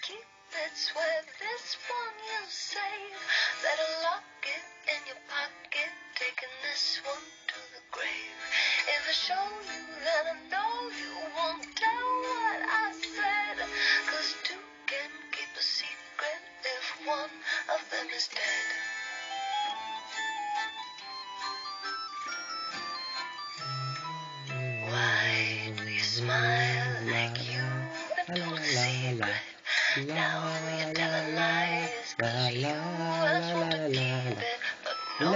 keep it, swear this one you'll save. Better lock it in your pocket, taking this one to the grave. If I show you, then I know you won't tell what I said. 'Cause two can keep a secret if one of them is dead. Why do you smile like you've been told a secret? Now you tell a lie, it's 'cause you just want to keep it. But no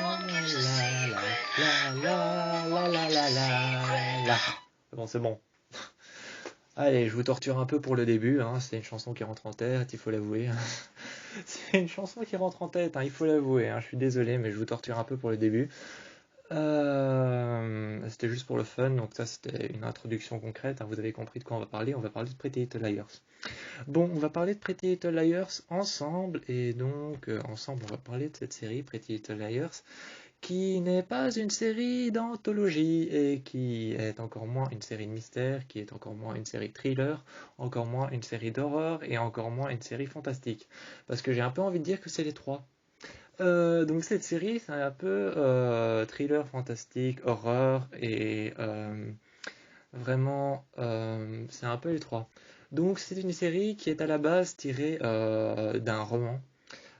one keeps a secret. No one keeps a secret. Bon, c'est bon. Allez, je vous torture un peu pour le début, hein. C'est une chanson qui rentre en tête, il faut l'avouer. C'est une chanson qui rentre en tête, hein, il faut l'avouer, hein. Je suis désolé, mais je vous torture un peu pour le début. C'était juste pour le fun, donc ça c'était une introduction concrète, hein. Vous avez compris de quoi on va parler de Pretty Little Liars. Bon, on va parler de Pretty Little Liars ensemble, et donc ensemble on va parler de cette série Pretty Little Liars, qui n'est pas une série d'anthologie, et qui est encore moins une série de mystère, qui est encore moins une série de thriller, encore moins une série d'horreur, et encore moins une série fantastique. Parce que j'ai un peu envie de dire que c'est les trois. Donc cette série, c'est un peu thriller, fantastique, horreur, et vraiment, c'est un peu les trois. Donc c'est une série qui est à la base tirée d'un roman.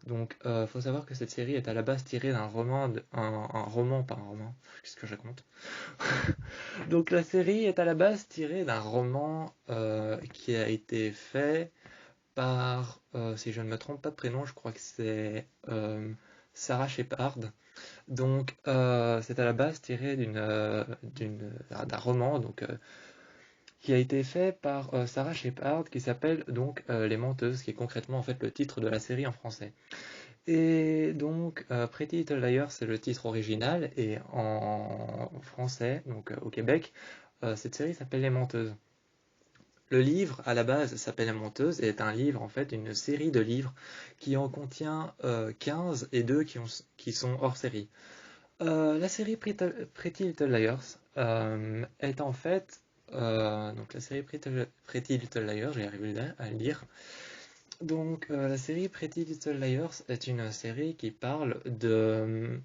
Donc faut savoir que cette série est à la base tirée d'un roman, un roman, pas un roman, qu'est-ce que je raconte? Donc la série est à la base tirée d'un roman qui a été fait par, si je ne me trompe pas de prénom, je crois que c'est Sarah Shepard. Donc c'est à la base tiré d'un roman donc, qui a été fait par Sarah Shepard, qui s'appelle donc Les Menteuses, qui est concrètement en fait le titre de la série en français. Et donc Pretty Little Liars, c'est le titre original, et en français, donc au Québec, cette série s'appelle Les Menteuses. Le livre, à la base, s'appelle La Menteuse, et est un livre, en fait, une série de livres qui en contient 15, et 2 qui sont hors série. La série Pretty Little Liars est en fait... donc la série Pretty Little Liars, j'ai arrivé à le dire. Donc la série Pretty Little Liars est une série qui parle de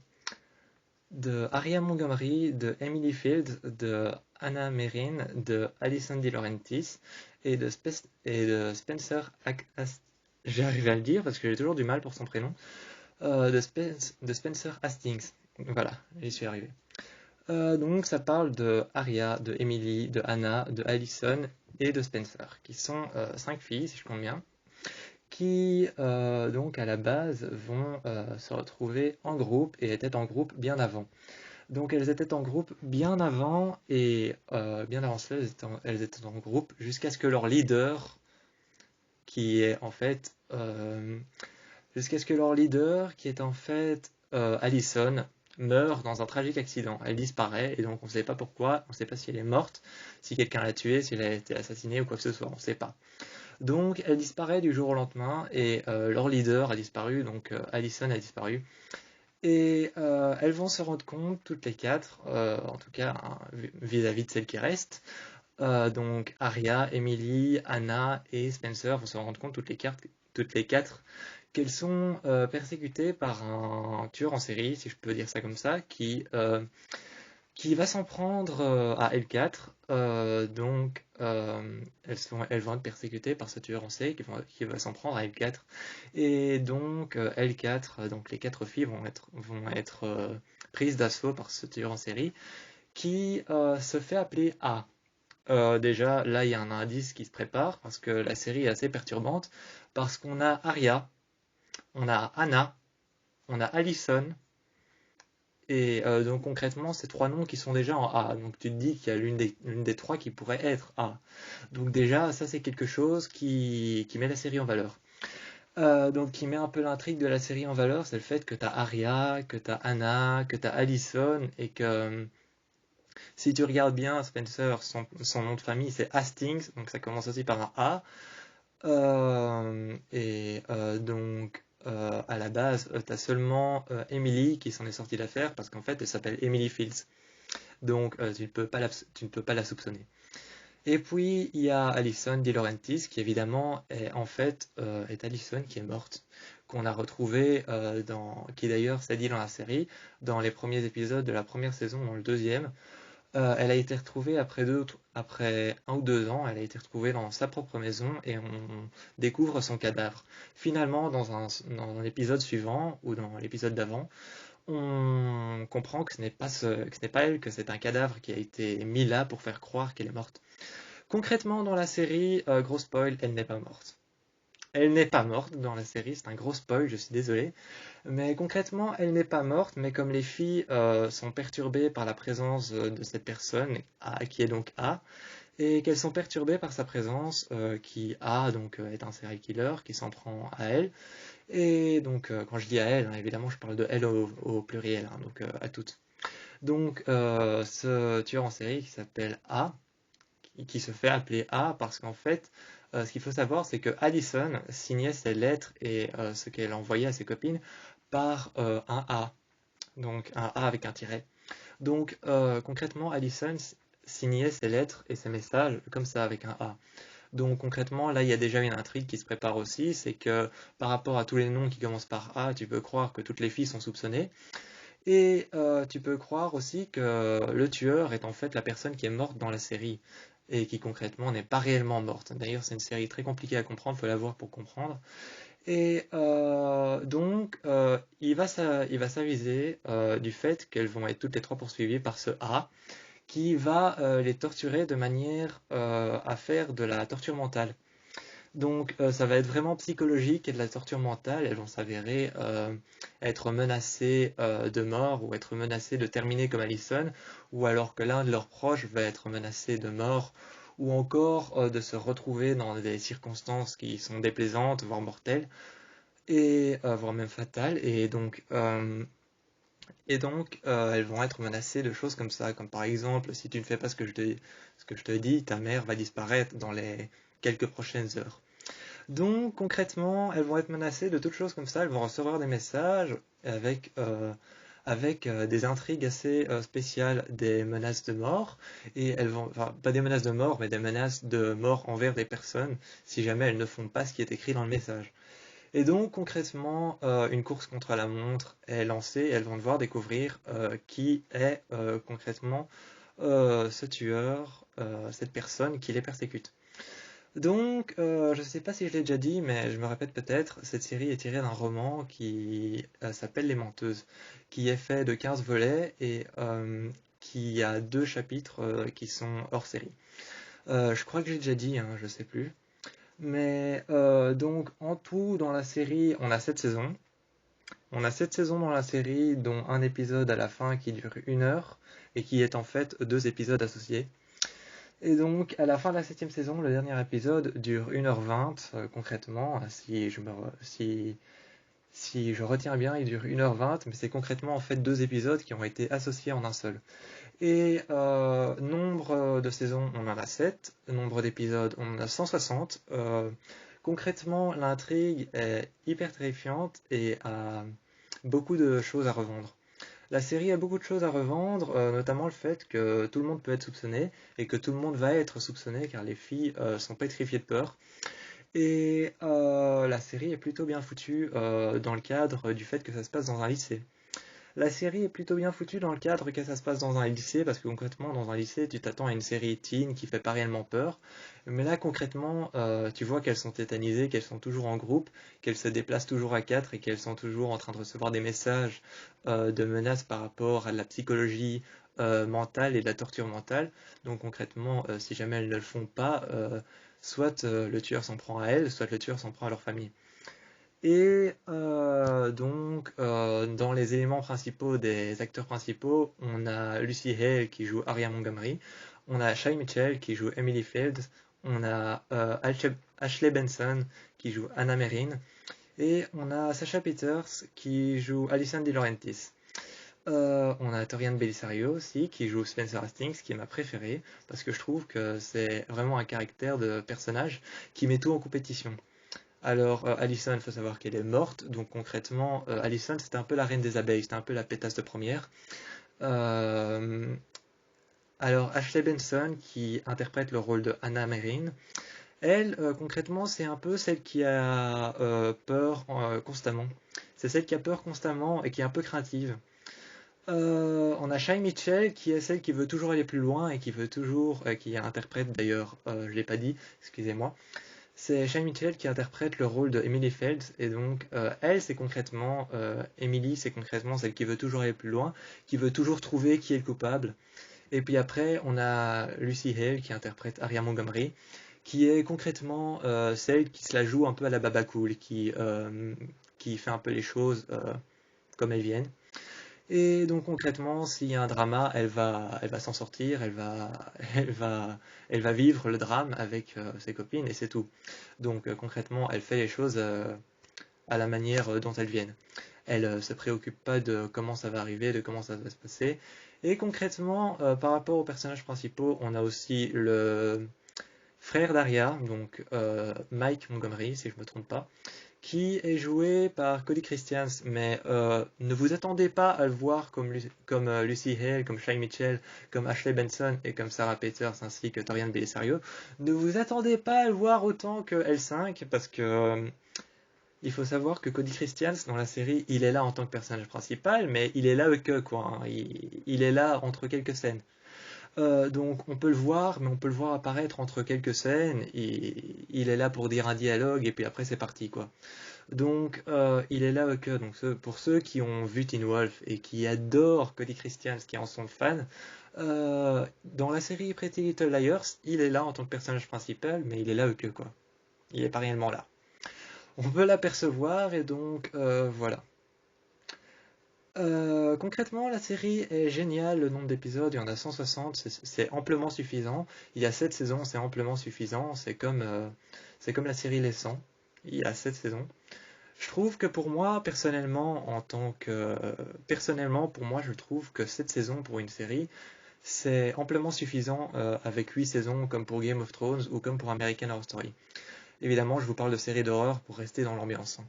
Aria Montgomery, de Emily Fields, de Anna Merin, de Alison De Laurentiis et de Spencer j'arrive à le dire parce que j'ai toujours du mal pour son prénom, de Spencer Hastings. Voilà, j'y suis arrivé. Donc ça parle de Aria, de Emily, de Anna, de Alison et de Spencer, qui sont 5 filles, si je compte bien, qui donc à la base vont se retrouver en groupe, et étaient en groupe bien avant. Donc elles étaient en groupe bien avant, et bien avant cela, elles étaient en groupe jusqu'à ce que leur leader, qui est en fait Alison, meurt dans un tragique accident. Elle disparaît, et donc on ne sait pas pourquoi, on ne sait pas si elle est morte, si quelqu'un l'a tuée, si elle a été assassinée ou quoi que ce soit, on ne sait pas. Donc elle disparaît du jour au lendemain, et leur leader a disparu, donc Alison a disparu. Et elles vont se rendre compte, toutes les quatre, en tout cas hein, vis-à-vis de celles qui restent, donc Aria, Emily, Anna et Spencer vont se rendre compte toutes les quatre qu'elles sont persécutées par un tueur en série, si je peux dire ça comme ça, qui va s'en prendre à L4. Donc elles vont être persécutées par ce tueur en série qui va s'en prendre à L4. Et donc L4, donc les 4 filles vont être prises d'assaut par ce tueur en série qui se fait appeler A. Déjà, là, il y a un indice qui se prépare, parce que la série est assez perturbante, parce qu'on a Aria, on a Anna, on a Alison, et donc concrètement, c'est 3 noms qui sont déjà en A. Donc tu te dis qu'il y a l'une des 3 qui pourrait être A. Donc déjà, ça c'est quelque chose qui met la série en valeur. Donc qui met un peu l'intrigue de la série en valeur, c'est le fait que tu as Aria, que tu as Anna, que tu as Alison, et que... Si tu regardes bien, Spencer, son nom de famille c'est Hastings, donc ça commence aussi par un A. Donc à la base, tu as seulement Emily qui s'en est sortie d'affaire, parce qu'en fait elle s'appelle Emily Fields. Donc tu ne peux pas la soupçonner. Et puis il y a Alison De Laurentiis qui évidemment est en fait est Alison qui est morte, qu'on a retrouvée qui d'ailleurs s'est dit dans la série, dans les premiers épisodes de la première saison, dans le deuxième. Elle a été retrouvée après 1 ou 2 ans, elle a été retrouvée dans sa propre maison et on découvre son cadavre. Finalement, dans l'épisode suivant ou dans l'épisode d'avant, on comprend que que ce n'est pas elle, que c'est un cadavre qui a été mis là pour faire croire qu'elle est morte. Concrètement, dans la série, gros spoil, elle n'est pas morte. Elle n'est pas morte dans la série, c'est un gros spoil, je suis désolé. Mais concrètement, elle n'est pas morte, mais comme les filles sont perturbées par la présence de cette personne, qui est donc A, et qu'elles sont perturbées par sa présence, qui A donc est un serial killer, qui s'en prend à elle, et donc quand je dis à elle, hein, évidemment je parle de elle au pluriel, hein, donc à toutes. Donc ce tueur en série qui s'appelle A, qui se fait appeler A parce qu'en fait, ce qu'il faut savoir, c'est que Allison signait ses lettres et ce qu'elle envoyait à ses copines par un A, donc un A avec un tiret. Donc concrètement, Allison signait ses lettres et ses messages comme ça avec un A. Donc concrètement, là, il y a déjà une intrigue qui se prépare aussi, c'est que par rapport à tous les noms qui commencent par A, tu peux croire que toutes les filles sont soupçonnées. Et tu peux croire aussi que le tueur est en fait la personne qui est morte dans la série et qui concrètement n'est pas réellement morte. D'ailleurs, c'est une série très compliquée à comprendre, il faut la voir pour comprendre. Et donc, il va s'aviser du fait qu'elles vont être toutes les trois poursuivies par ce A qui va les torturer de manière à faire de la torture mentale. Donc ça va être vraiment psychologique et de la torture mentale. Elles vont s'avérer être menacées de mort ou être menacées de terminer comme Allison, ou alors que l'un de leurs proches va être menacé de mort, ou encore de se retrouver dans des circonstances qui sont déplaisantes, voire mortelles, et voire même fatales. Et donc elles vont être menacées de choses comme ça, comme par exemple, si tu ne fais pas ce que je te dis, ta mère va disparaître dans les quelques prochaines heures. Donc concrètement, elles vont être menacées de toutes choses comme ça, elles vont recevoir des messages avec des intrigues assez spéciales, des menaces de mort, et elles vont, enfin pas des menaces de mort, mais des menaces de mort envers des personnes si jamais elles ne font pas ce qui est écrit dans le message. Et donc concrètement, une course contre la montre est lancée, et elles vont devoir découvrir qui est concrètement ce tueur, cette personne qui les persécute. Donc, je ne sais pas si je l'ai déjà dit, mais je me répète peut-être, cette série est tirée d'un roman qui s'appelle Les Menteuses, qui est fait de 15 volets et qui a 2 chapitres qui sont hors série. Je crois que j'ai déjà dit, hein, je sais plus. Mais donc, en tout, dans la série, on a 7 saisons. On a 7 saisons dans la série, dont un épisode à la fin qui dure 1 heure et qui est en fait 2 épisodes associés. Et donc, à la fin de la 7e saison, le dernier épisode dure 1h20, concrètement. Si je retiens bien, il dure 1h20, mais c'est concrètement en fait 2 épisodes qui ont été associés en un seul. Et nombre de saisons, on en a 7. Nombre d'épisodes, on en a 160. Concrètement, l'intrigue est hyper terrifiante et a beaucoup de choses à revendre. La série a beaucoup de choses à revendre, notamment le fait que tout le monde peut être soupçonné et que tout le monde va être soupçonné car les filles sont pétrifiées de peur. Et la série est plutôt bien foutue dans le cadre du fait que ça se passe dans un lycée. La série est plutôt bien foutue dans le cadre que ça se passe dans un lycée, parce que concrètement, dans un lycée, tu t'attends à une série teen qui fait pas réellement peur. Mais là, concrètement, tu vois qu'elles sont tétanisées, qu'elles sont toujours en groupe, qu'elles se déplacent toujours à 4 et qu'elles sont toujours en train de recevoir des messages de menaces par rapport à la psychologie mentale et de la torture mentale. Donc concrètement, si jamais elles ne le font pas, soit le tueur s'en prend à elles, soit le tueur s'en prend à leur famille. Et dans les éléments principaux des acteurs principaux, on a Lucy Hale qui joue Aria Montgomery, on a Shay Mitchell qui joue Emily Fields, on a Ashley Benson qui joue Anna Merrin, et on a Sacha Peters qui joue Alison De Laurentiis. On a Torian Belisario aussi qui joue Spencer Hastings, qui est ma préférée, parce que je trouve que c'est vraiment un caractère de personnage qui met tout en compétition. Alors, Alison, il faut savoir qu'elle est morte, donc concrètement, Alison, c'était un peu la reine des abeilles, c'était un peu la pétasse de première. Euh, Alors, Ashley Benson, qui interprète le rôle de Hannah Merrin, elle, concrètement, c'est un peu celle qui a peur constamment. C'est celle qui a peur constamment et qui est un peu craintive. On a Shay Mitchell, qui est celle qui veut toujours aller plus loin et qui veut toujours, qui interprète d'ailleurs, je l'ai pas dit, excusez-moi. C'est Shay Mitchell qui interprète le rôle de Emily Phelps, et donc elle, c'est concrètement, Emily, c'est concrètement celle qui veut toujours aller plus loin, qui veut toujours trouver qui est le coupable. Et puis après, on a Lucy Hale qui interprète Aria Montgomery, qui est concrètement celle qui se la joue un peu à la baba cool, qui fait un peu les choses comme elles viennent. Et donc concrètement, s'il y a un drama, elle va s'en sortir, elle va, elle va vivre le drame avec ses copines et c'est tout. Donc concrètement, elle fait les choses à la manière dont elles viennent. Elle se préoccupe pas de comment ça va arriver, de comment ça va se passer. Et concrètement, par rapport aux personnages principaux, on a aussi le frère d'Aria, donc Mike Montgomery, si je ne me trompe pas, qui est joué par Cody Christians, mais ne vous attendez pas à le voir comme Lucy Hale, comme Shay Mitchell, comme Ashley Benson et comme Sarah Peters ainsi que Torian Bellisario. Ne vous attendez pas à le voir autant que L5 parce que il faut savoir que Cody Christians dans la série, il est là en tant que personnage principal, mais il est là que quoi, hein. Il est là entre quelques scènes. Donc on peut le voir, mais on peut le voir apparaître entre quelques scènes. Il est là pour dire un dialogue et puis après c'est parti quoi. Donc il est là que donc pour ceux qui ont vu Teen Wolf et qui adorent Cody Christians, qui en sont fans, dans la série Pretty Little Liars, il est là en tant que personnage principal, mais il est là que quoi. Il est pas réellement là. On peut l'apercevoir et donc voilà. Concrètement, la série est géniale, le nombre d'épisodes, il y en a 160, c'est amplement suffisant. Il y a 7 saisons, c'est amplement suffisant. C'est comme la série Les 100, il y a 7 saisons. Je trouve que pour moi, personnellement, personnellement, pour moi, je trouve que 7 saisons pour une série, c'est amplement suffisant avec 8 saisons comme pour Game of Thrones ou comme pour American Horror Story. Évidemment, je vous parle de séries d'horreur pour rester dans l'ambiance, hein.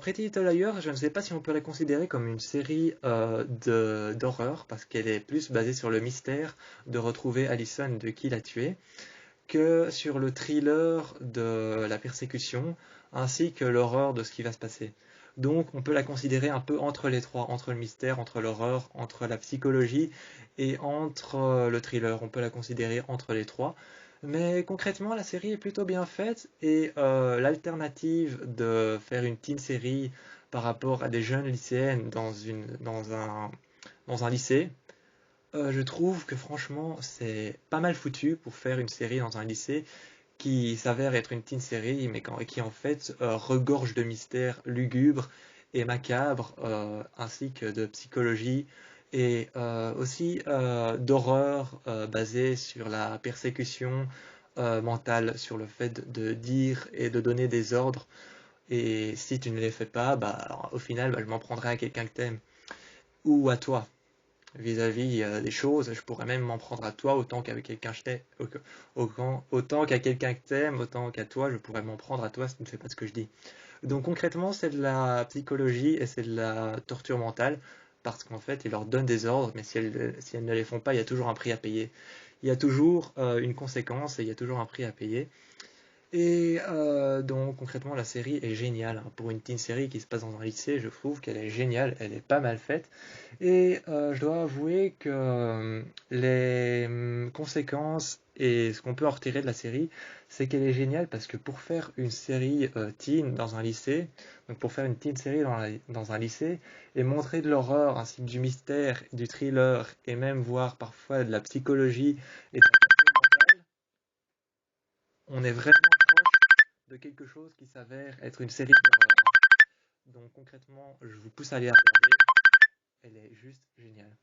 Pretty Little Liars, je ne sais pas si on peut la considérer comme une série d'horreur, parce qu'elle est plus basée sur le mystère de retrouver Allison, de qui l'a tué, que sur le thriller de la persécution, ainsi que l'horreur de ce qui va se passer. Donc on peut la considérer un peu entre les trois, entre le mystère, entre l'horreur, entre la psychologie et entre le thriller. On peut la considérer entre les trois. Mais concrètement, la série est plutôt bien faite et l'alternative de faire une teen série par rapport à des jeunes lycéennes dans un lycée, je trouve que franchement c'est pas mal foutu pour faire une série dans un lycée qui s'avère être une teen série, mais qui en fait regorge de mystères lugubres et macabres, ainsi que de psychologie et aussi d'horreur basée sur la persécution mentale, sur le fait de dire et de donner des ordres. Et si tu ne les fais pas, bah, au final, bah, je m'en prendrai à quelqu'un que t'aimes ou à toi vis-à-vis des choses. Je pourrais même m'en prendre à toi autant qu'avec quelqu'un que je t'aime, autant qu'à quelqu'un que t'aimes, autant qu'à toi, je pourrais m'en prendre à toi si tu ne fais pas ce que je dis. Donc concrètement, c'est de la psychologie et c'est de la torture mentale parce qu'en fait, ils leur donnent des ordres, mais si elles ne les font pas, il y a toujours un prix à payer. Il y a toujours une conséquence et il y a toujours un prix à payer. Et donc concrètement la série est géniale, hein. Pour une teen série qui se passe dans un lycée, je trouve qu'elle est géniale, elle est pas mal faite. Et je dois avouer que les conséquences et ce qu'on peut en retirer de la série, c'est qu'elle est géniale parce que pour faire une série teen dans un lycée, donc pour faire une teen série dans un lycée, et montrer de l'horreur ainsi que du mystère, du thriller, et même voir parfois de la psychologie et de la torture mentale, on est vraiment proche de quelque chose qui s'avère être une série d'horreur. Donc concrètement, je vous pousse à aller la regarder. Elle est juste géniale.